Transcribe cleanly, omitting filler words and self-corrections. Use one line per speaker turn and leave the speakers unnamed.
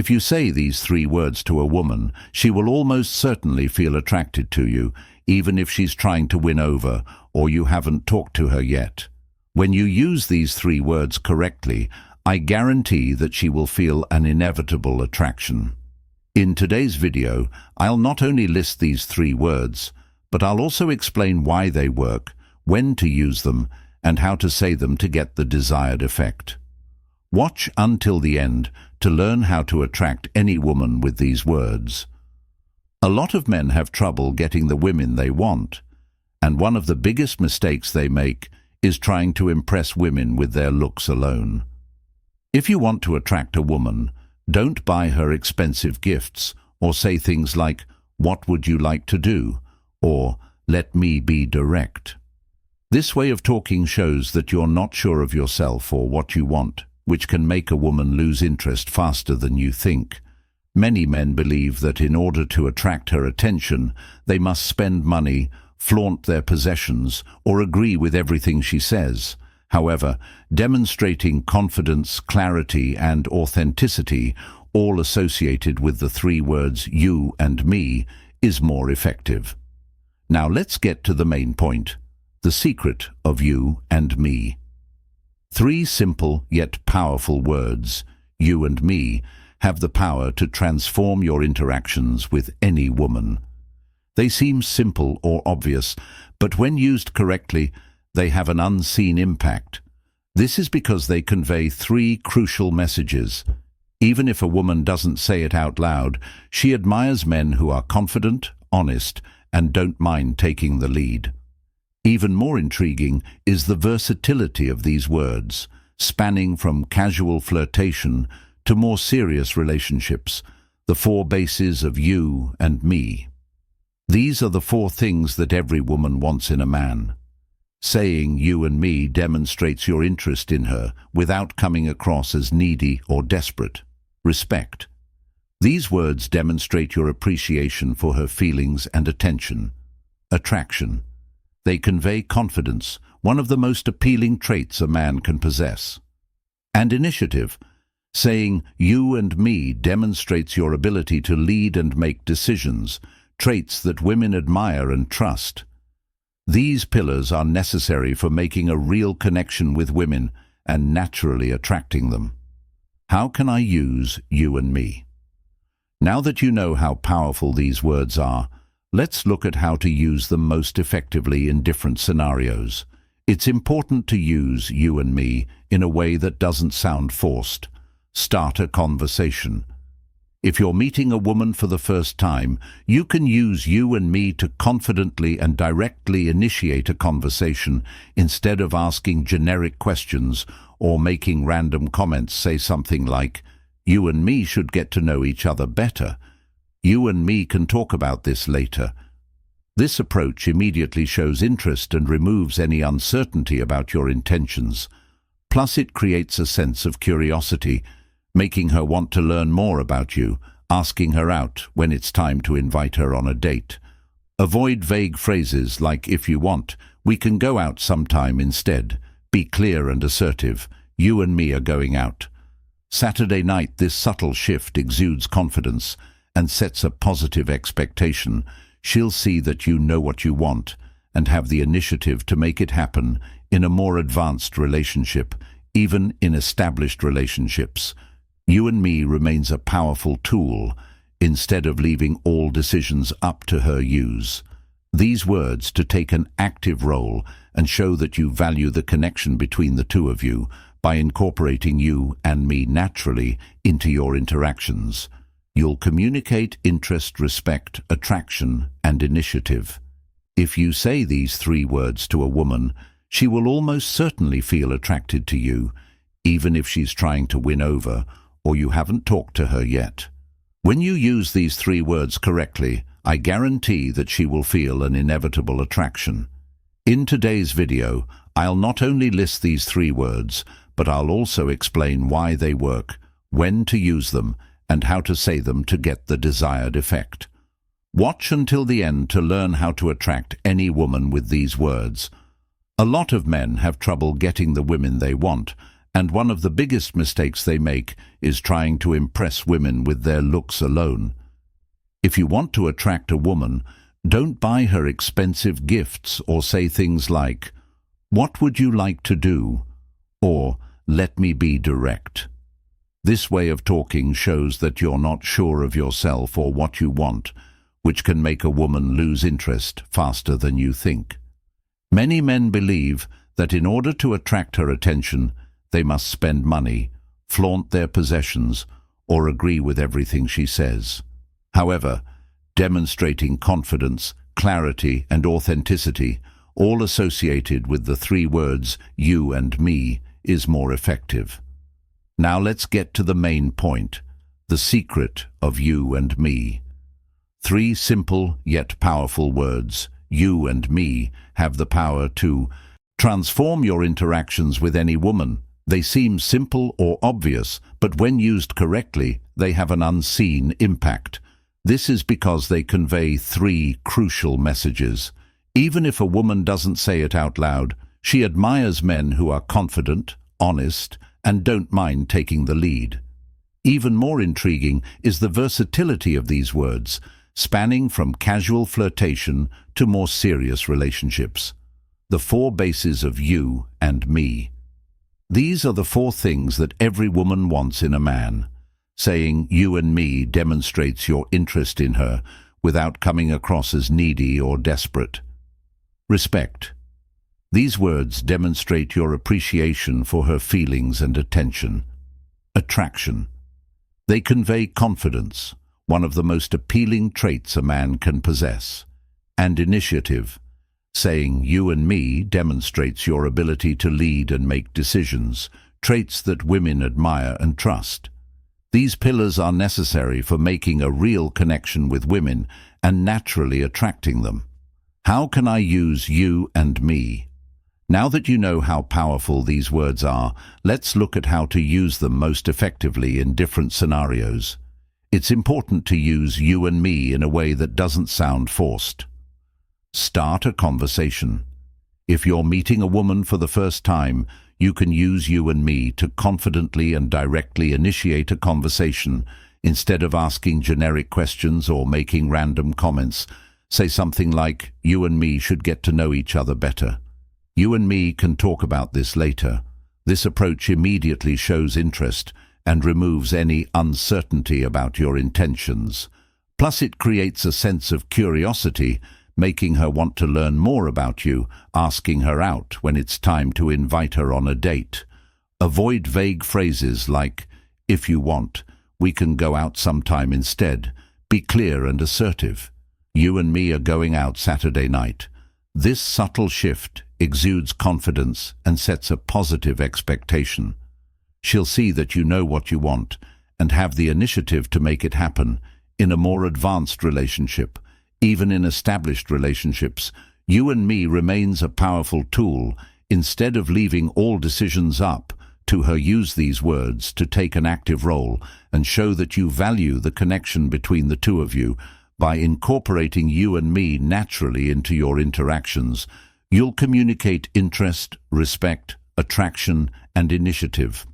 If you say these 3 words to a woman, she will almost certainly feel attracted to you, even if she's trying to win over or you haven't talked to her yet. When you use these 3 words correctly, I guarantee that she will feel an inevitable attraction. In today's video, I'll not only list these 3 words, but I'll also explain why they work, when to use them, and how to say them to get the desired effect. Watch until the end to learn how to attract any woman with these words. A lot of men have trouble getting the women they want, and one of the biggest mistakes they make is trying to impress women with their looks alone. If you want to attract a woman, don't buy her expensive gifts or say things like, "What would you like to do?" or "Let me be direct." This way of talking shows that you're not sure of yourself or what you want, which can make a woman lose interest faster than you think. Many men believe that in order to attract her attention, they must spend money, flaunt their possessions, or agree with everything she says. However, demonstrating confidence, clarity, and authenticity, all associated with the 3 words "you" and "me," is more effective. Now let's get to the main point, the secret of you and me. 3 simple yet powerful words, you and me, have the power to transform your interactions with any woman. They seem simple or obvious, but when used correctly, they have an unseen impact. This is because they convey 3 crucial messages. Even if a woman doesn't say it out loud, she admires men who are confident, honest, and don't mind taking the lead. Even more intriguing is the versatility of these words, spanning from casual flirtation to more serious relationships, the 4 bases of you and me. These are the 4 things that every woman wants in a man. Saying "you and me" demonstrates your interest in her without coming across as needy or desperate. Respect. These words demonstrate your appreciation for her feelings and attention. Attraction. They convey confidence, one of the most appealing traits a man can possess. And initiative. Saying "you and me" demonstrates your ability to lead and make decisions, traits that women admire and trust. These pillars are necessary for making a real connection with women and naturally attracting them. How can I use "you and me"? Now that you know how powerful these words are, let's look at how to use them most effectively in different scenarios. It's important to use "you and me" in a way that doesn't sound forced. Start a conversation. If you're meeting a woman for the first time, you can use "you and me" to confidently and directly initiate a conversation instead of asking generic questions or making random comments. Say something like, "You and me should get to know each other better. You and me can talk about this later." This approach immediately shows interest and removes any uncertainty about your intentions. Plus, it creates a sense of curiosity, making her want to learn more about you, asking her out when it's time to invite her on a date. Avoid vague phrases like "if you want, we can go out sometime" instead. Be clear and assertive. "You and me are going out." Saturday night. This subtle shift exudes confidence and sets a positive expectation. She'll see that you know what you want and have the initiative to make it happen in a more advanced relationship, even in established relationships. "You and me" remains a powerful tool instead of leaving all decisions up to her use. These words to take an active role and show that you value the connection between the 2 of you by incorporating "you and me" naturally into your interactions. You'll communicate interest, respect, attraction, and initiative. If you say these 3 words to a woman, she will almost certainly feel attracted to you, even if she's trying to win over or you haven't talked to her yet. When you use these 3 words correctly, I guarantee that she will feel an inevitable attraction. In today's video, I'll not only list these 3 words, but I'll also explain why they work, when to use them, and how to say them to get the desired effect. Watch until the end to learn how to attract any woman with these words. A lot of men have trouble getting the women they want, And one of the biggest mistakes they make is trying to impress women with their looks alone. If you want to attract a woman, don't buy her expensive gifts or say things like, "What would you like to do?" or "Let me be direct." This way of talking shows that you're not sure of yourself or what you want, which can make a woman lose interest faster than you think. Many men believe that in order to attract her attention, they must spend money, flaunt their possessions, or agree with everything she says. However, demonstrating confidence, clarity, and authenticity, all associated with the three words "you and me," is more effective. Now let's get to the main point, the secret of you and me. Three simple yet powerful words, you and me, have the power to transform your interactions with any woman. They seem simple or obvious, but when used correctly, they have an unseen impact. This is because they convey three crucial messages. Even if a woman doesn't say it out loud, she admires men who are confident, honest, and don't mind taking the lead. Even more intriguing is the versatility of these words, spanning from casual flirtation to more serious relationships. The four bases of you and me. These are the four things that every woman wants in a man. Saying "you and me" demonstrates your interest in her without coming across as needy or desperate. Respect. These words demonstrate your appreciation for her feelings and attention. Attraction. They convey confidence, one of the most appealing traits a man can possess. And initiative. Saying "you and me" demonstrates your ability to lead and make decisions, traits that women admire and trust. These pillars are necessary for making a real connection with women and naturally attracting them. How can I use you and me? Now that you know how powerful these words are, let's look at how to use them most effectively in different scenarios. It's important to use you and me in a way that doesn't sound forced. Start a conversation. If you're meeting a woman for the first time, you can use you and me to confidently and directly initiate a conversation. Instead of asking generic questions or making random comments, say something like, "You and me should get to know each other better. You and me can talk about this later." This approach immediately shows interest and removes any uncertainty about your intentions. Plus, it creates a sense of curiosity, making her want to learn more about you, asking her out when it's time to invite her on a date. Avoid vague phrases like, "If you want, we can go out sometime instead." Be clear and assertive. "You and me are going out Saturday night." This subtle shift exudes confidence and sets a positive expectation. She'll see that you know what you want and have the initiative to make it happen. In a more advanced relationship, even in established relationships, you and me remains a powerful tool. Instead of leaving all decisions up to her, use these words to take an active role and show that you value the connection between the two of you. By incorporating you and me naturally into your interactions, you'll communicate interest, respect, attraction, and initiative.